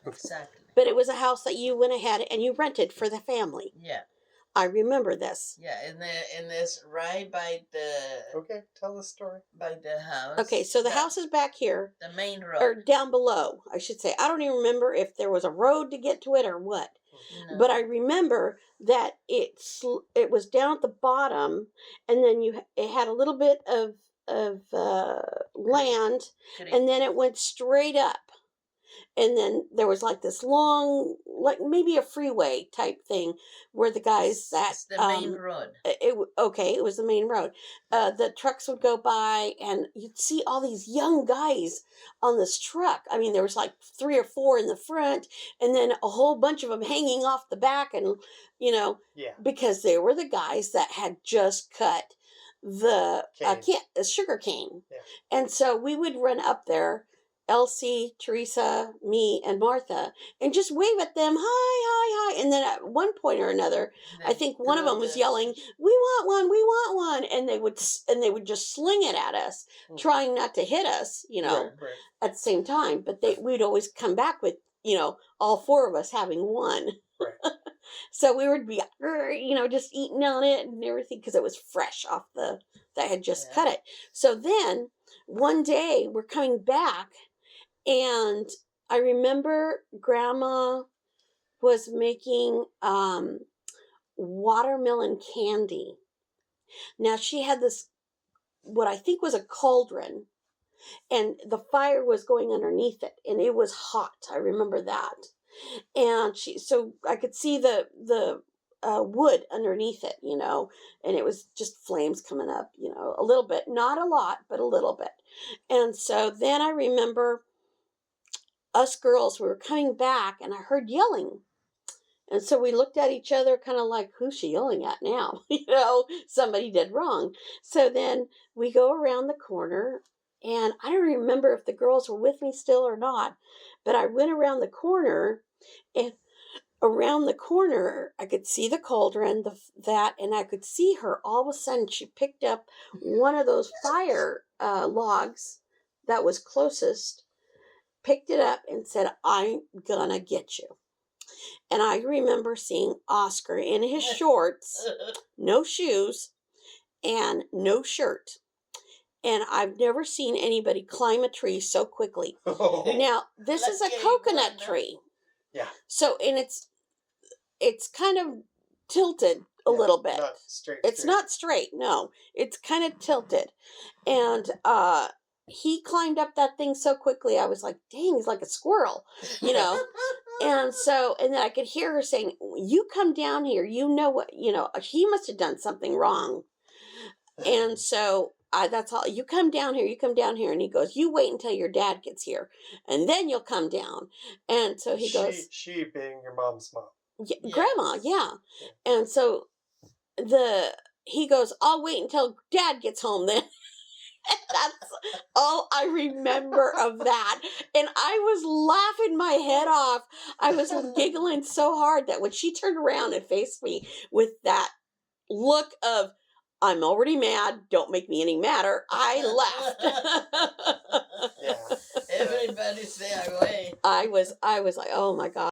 Exactly. But it was a house that you went ahead and you rented for the family. Yeah. I remember this. Yeah, and it's right by the. Okay, tell the story. By the house. Okay, so the house is back here. The main road. Or down below, I should say. I don't even remember if there was a road to get to it or what. No. But I remember that it was down at the bottom, and then it had a little bit of land, and then it went straight up. And then there was like this long, like maybe a freeway type thing where the guys It's the main road. It was the main road. The trucks would go by, and you'd see all these young guys on this truck. I mean, there was like 3 or 4 in the front, and then a whole bunch of them hanging off the back, and because they were the guys that had just cut the sugar cane, and so we would run up there. Elsie, Teresa, me, and Martha, and just wave at them, hi, hi, hi. And then at one point or another, I think one of them was yelling, we want one. And they would just sling it at us, trying not to hit us, at the same time. But we'd always come back with, all 4 of us having one. Right. So we would be, just eating on it and everything because it was fresh off that had just cut it. So then one day we're coming back, and I remember Grandma was making watermelon candy. Now she had this, what I think was a cauldron, and the fire was going underneath it, and it was hot. I remember that. And so I could see the wood underneath it, and it was just flames coming up, a little bit, not a lot, but a little bit. And so then I remember us girls, we were coming back, and I heard yelling. And so we looked at each other kind of like, who's she yelling at now? Somebody did wrong. So then we go around the corner, and I don't remember if the girls were with me still or not, but I went around the corner, and around the corner, I could see the cauldron, and I could see her. All of a sudden, she picked up one of those fire logs that was closest, picked it up, and said, I'm gonna get you. And I remember seeing Oscar in his shorts, no shoes, and no shirt. And I've never seen anybody climb a tree so quickly. Now, this is a coconut tree. Yeah. So, and it's kind of tilted a little bit. Not straight. It's not straight, no. It's kind of tilted. And he climbed up that thing so quickly, I was like, dang, he's like a squirrel, And then I could hear her saying, you come down here, what, he must have done something wrong. And so that's all, you come down here. And he goes, you wait until your dad gets here, and then you'll come down. And so he goes. She being your mom's mom. Yeah, yes. Grandma, yeah. And so he goes, I'll wait until Dad gets home then. That's all I remember of that. And I was laughing my head off. I was giggling so hard that when she turned around and faced me with that look of, I'm already mad, don't make me any madder, I laughed. Yeah. Everybody stay away. I was like, oh my God.